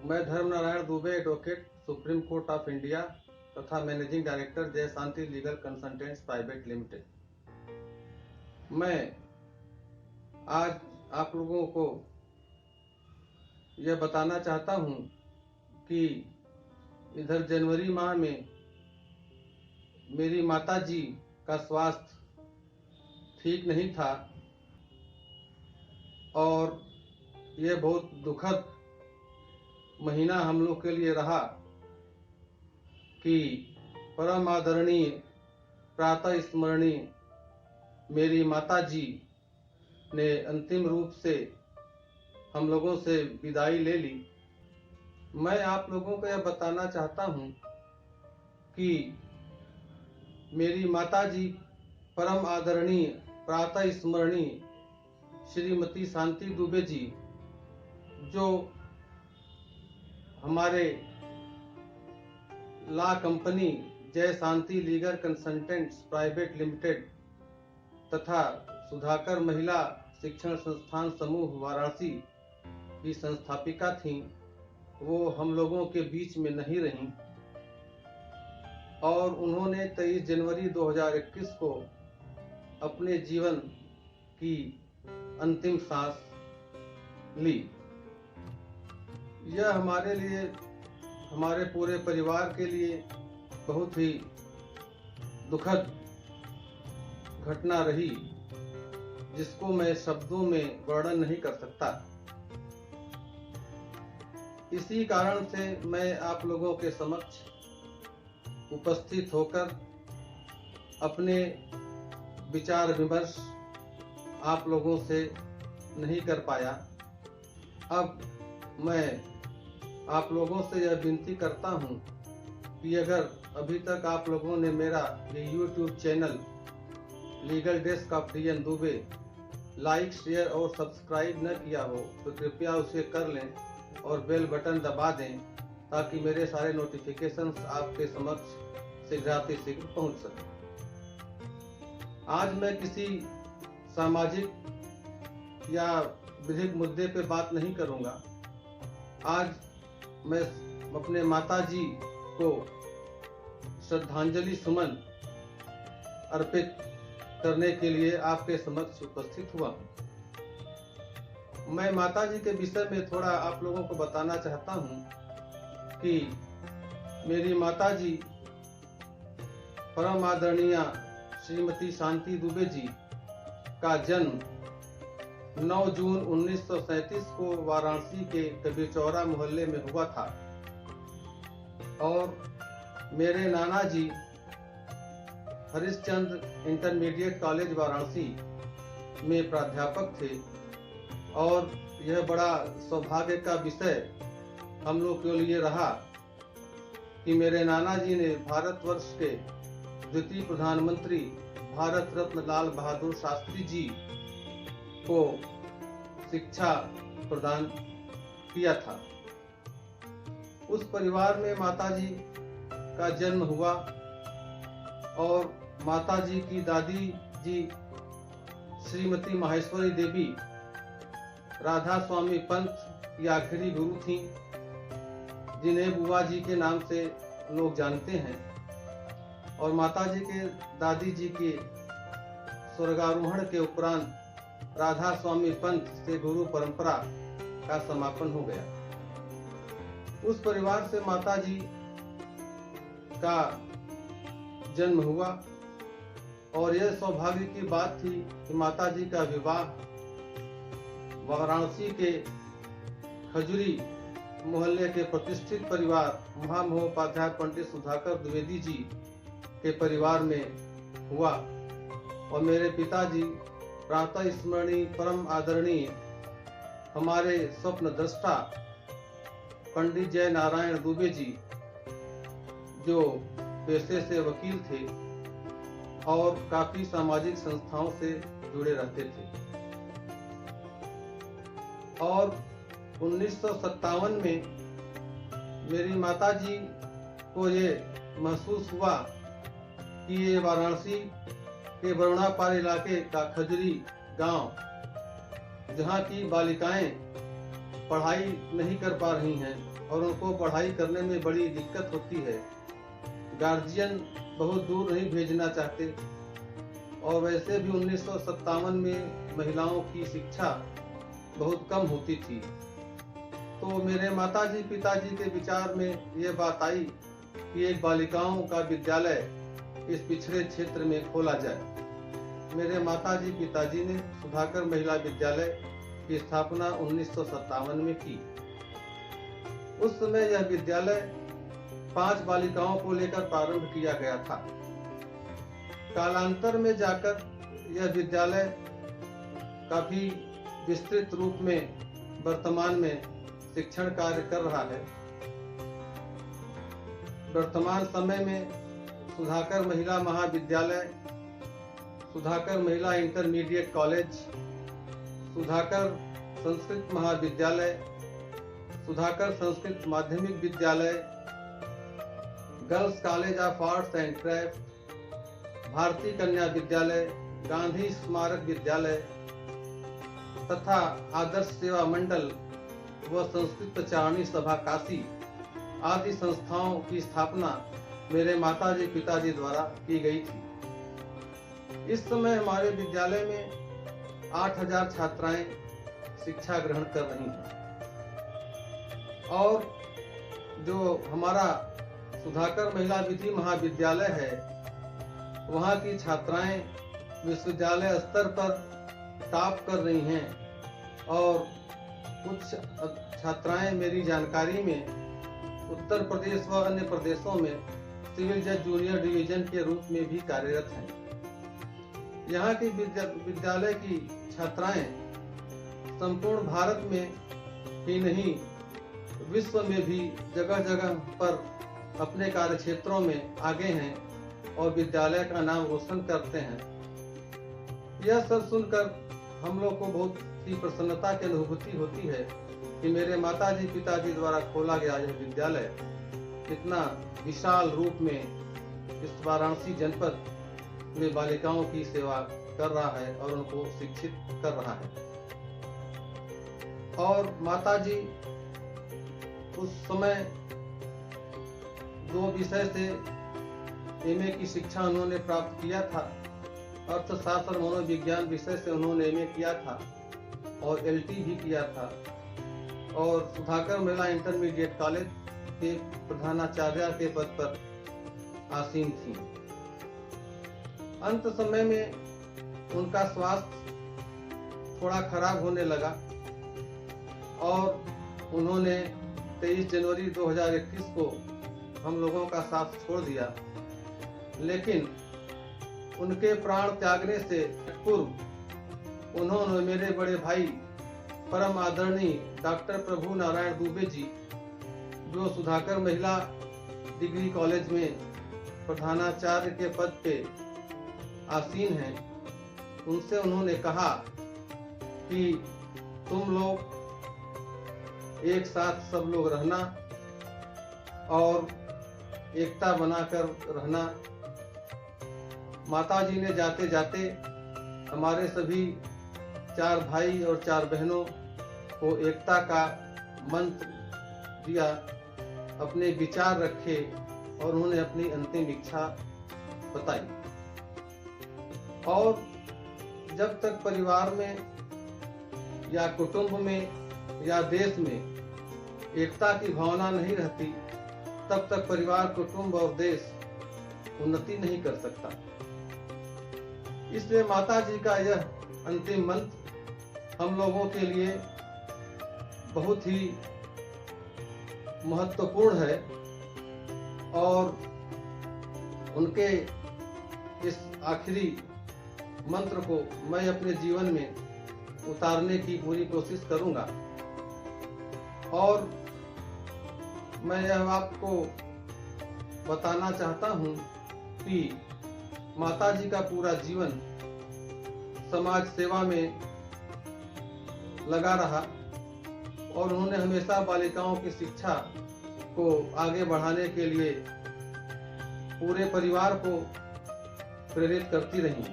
मैं Dharmnarayan Dubey, advocate, supreme court of India तथा managing director जय Shanti legal consultants private limited. मैं आज आप लोगों को यह बताना चाहता हूं कि इधर जनवरी माह में मेरी माता जी का स्वास्थ्य ठीक नहीं था और यह बहुत दुखद महीना हम लोग के लिए रहा कि परम आदरणीय प्रातः स्मरणीय मेरी माता जी ने अंतिम रूप से हम लोगों से विदाई ले ली। मैं आप लोगों को यह बताना चाहता हूं कि मेरी माता जी परम आदरणीय प्रातः स्मरणीय श्रीमती शांति दुबे जी, जो हमारे लॉ कंपनी जय Shanti legal consultants private limited तथा सुधाकर महिला शिक्षण संस्थान समूह वाराणसी की संस्थापिका थीं, वो हम लोगों के बीच में नहीं रहीं और उन्होंने 23 जनवरी 2021 को अपने जीवन की अंतिम सांस ली। यह हमारे लिए, हमारे पूरे परिवार के लिए बहुत ही दुखद घटना रही, जिसको मैं शब्दों में वर्णन नहीं कर सकता। इसी कारण से मैं आप लोगों के समक्ष उपस्थित होकर अपने विचार विमर्श आप लोगों से नहीं कर पाया। अब मैं आप लोगों से यह विनती करता हूं कि अगर अभी तक आप लोगों ने मेरा ये YouTube channel legal desk of DN Dubey like, share और सब्सक्राइब न किया हो तो कृपया उसे कर लें और बेल बटन दबा दें ताकि मेरे सारे नोटिफिकेशंस आपके समक्ष शीघ्रातिशीघ्र पहुंच सके। आज मैं किसी सामाजिक या विधिक मुद्दे पे बात नहीं करूंगा। आज मैं अपने माता जी को श्रद्धांजलि सुमन अर्पित करने के लिए आपके समक्ष उपस्थित हुआ हूं। मैं माता जी के विषय में थोड़ा आप लोगों को बताना चाहता हूं कि मेरी माता जी परम आदरणीय श्रीमती शांति दुबे जी का जन्म 9 जून 1937 को वाराणसी के कबीरचौरा मोहल्ले में हुआ था और मेरे नाना जी हरिश्चंद्र इंटरमीडिएट कॉलेज वाराणसी में प्राध्यापक थे और यह बड़ा सौभाग्य का विषय हम लोग के लिए रहा कि मेरे नाना जी ने भारतवर्ष के द्वितीय प्रधानमंत्री भारत रत्न लाल बहादुर शास्त्री जी को शिक्षा प्रदान किया था। उस परिवार में माता जी का जन्म हुआ और माता जी की दादी जी श्रीमती माहेश्वरी देवी राधा स्वामी पंत की आखिरी गुरु थीं, जिन्हें बुआ जी के नाम से लोग जानते हैं, और माता जी के दादी जी के स्वर्गारोहण के उपरांत राधा स्वामी पंत से गुरु परंपरा का समापन हो गया। उस परिवार से माता जी का जन्म हुआ और यह सौभाग्य की बात थी कि माता जी का विवाह वाराणसी के खजुरी मोहल्ले के प्रतिष्ठित परिवार महामहोपाध्याय पंडित सुधाकर द्विवेदी जी के परिवार में हुआ और मेरे पिताजी प्रातः स्मरणीय परम आदरणीय हमारे स्वप्न दृष्टा पंडित जय नारायण दुबे जी, जो पेशे से वकील थे और काफी सामाजिक संस्थाओं से जुड़े रहते थे, और 1957 में मेरी माताजी को ये महसूस हुआ कि ये वाराणसी के वरुणापार इलाके का खजुरी गांव, जहां की बालिकाएं पढ़ाई नहीं कर पा रही हैं और उनको पढ़ाई करने में बड़ी दिक्कत होती है। गार्जियन बहुत दूर नहीं भेजना चाहते और वैसे भी 1957 में महिलाओं की शिक्षा बहुत कम होती थी। तो मेरे माताजी पिताजी के विचार में ये बात आई कि एक बालिकाओं का विद्यालय इस पिछड़े क्षेत्र में खोला जाए। मेरे माताजी पिताजी ने सुधाकर महिला विद्यालय की स्थापना 1957 में की। उस समय यह विद्यालय 5 बालिकाओं को लेकर प्रारंभ किया गया था। कालांतर में जाकर यह विद्यालय काफी विस्तृत रूप में वर्तमान में शिक्षण कार्य कर रहा है। वर्तमान समय में सुधाकर महिला महाविद्यालय, सुधाकर महिला इंटरमीडिएट कॉलेज, सुधाकर संस्कृत महाविद्यालय, सुधाकर संस्कृत माध्यमिक विद्यालय, girls college of arts and craft, भारतीय कन्या विद्यालय, गांधी स्मारक विद्यालय तथा आदर्श सेवा मंडल व संस्कृत प्रचारणी सभा काशी आदि संस्थाओं की स्थापना मेरे माताजी पिताजी द्वारा की गई थी। इस समय हमारे विद्यालय में 8000 छात्राएं शिक्षा ग्रहण कर रही हैं और जो हमारा सुधाकर महिला विधि महाविद्यालय है, वहाँ की छात्राएं विश्वविद्यालय स्तर पर टॉप कर रही हैं और कुछ छात्राएं मेरी जानकारी में उत्तर प्रदेश व अन्य प्रदेशों में सिविल जज जूनियर डिवीजन के रूप में भी कार्यरत हैं। यहाँ की विद्यालय की छात्राएं संपूर्ण भारत में ही नहीं विश्व में भी जगह जगह पर अपने कार्य क्षेत्रों में आगे हैं और विद्यालय का नाम रोशन करते हैं। यह सब सुनकर हम लोग को बहुत ही प्रसन्नता की अनुभूति होती है कि मेरे माताजी पिताजी द्वारा खोला गया यह विद्यालय इतना विशाल रूप में इस वाराणसी जनपद में बालिकाओं की सेवा कर रहा है और उनको शिक्षित कर रहा है। और माताजी उस समय 2 विषय से एमए की शिक्षा उन्होंने प्राप्त किया था। अर्थशास्त्र और मनोविज्ञान विषय से उन्होंने एमए किया था और एलटी भी किया था और सुधाकर महिला इंटरमीडिएट कॉलेज के प्रधानाचार्य के पद पर आसीन थी। अंत समय में उनका स्वास्थ्य थोड़ा खराब होने लगा और उन्होंने 23 जनवरी 2021 को हम लोगों का साथ छोड़ दिया। लेकिन उनके प्राण त्यागने से पूर्व उन्होंने मेरे बड़े भाई परम आदरणीय डॉक्टर प्रभु नारायण दुबे जी, जो सुधाकर महिला डिग्री कॉलेज में प्रधानाचार्य के पद पे आसीन हैं, उनसे उन्होंने कहा कि तुम लोग एक साथ सब लोग रहना और एकता बनाकर रहना। माताजी ने जाते जाते हमारे सभी 4 भाई और 4 बहनों को एकता का मंत्र दिया, अपने विचार रखे और उन्होंने अपनी अंतिम इच्छा बताई। और जब तक परिवार में या कुटुंब में या देश में एकता की भावना नहीं रहती, तब तक परिवार, कुटुंब और देश उन्नति नहीं कर सकता। इसलिए माताजी का यह अंतिम मंत्र हम लोगों के लिए बहुत ही महत्वपूर्ण है और उनके इस आखिरी मंत्र को मैं अपने जीवन में उतारने की पूरी कोशिश करूंगा। और मैं यह आपको बताना चाहता हूं कि माताजी का पूरा जीवन समाज सेवा में लगा रहा और उन्होंने हमेशा बालिकाओं की शिक्षा को आगे बढ़ाने के लिए पूरे परिवार को प्रेरित करती रही।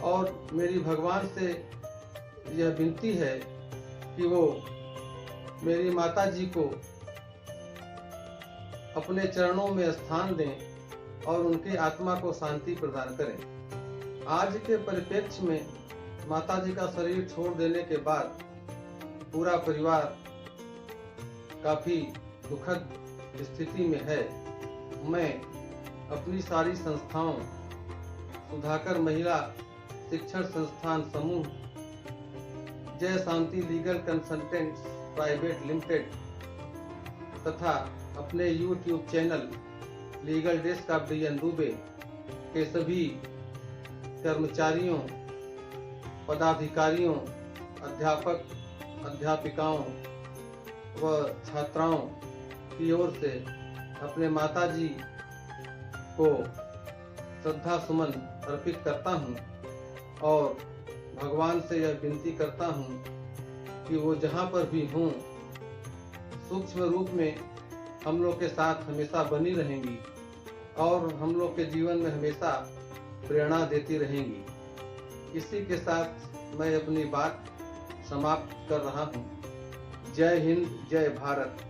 और मेरी भगवान से यह विनती है कि वो मेरी माता जी को अपने चरणों में स्थान दें और उनकी आत्मा को शांति प्रदान करें। आज के परिप्रेक्ष्य में माता जी का शरीर छोड़ देने के बाद पूरा परिवार काफी दुखद स्थिति में है। मैं अपनी सारी संस्थाओं, सुधाकर महिला शिक्षण संस्थान समूह, Jai Shanti legal consultants private limited तथा अपने YouTube channel legal desk of D N Dubey के सभी कर्मचारियों, पदाधिकारियों, अध्यापक, अध्यापिकाओं व छात्राओं की ओर से अपने माताजी को श्रद्धा सुमन अर्पित करता हूँ और भगवान से यह विनती करता हूँ कि वो जहाँ पर भी हों, सूक्ष्म रूप में हम लोग के साथ हमेशा बनी रहेंगी और हम लोग के जीवन में हमेशा प्रेरणा देती रहेंगी। इसी के साथ मैं अपनी बात समाप्त कर रहा हूँ। जय हिंद, जय भारत।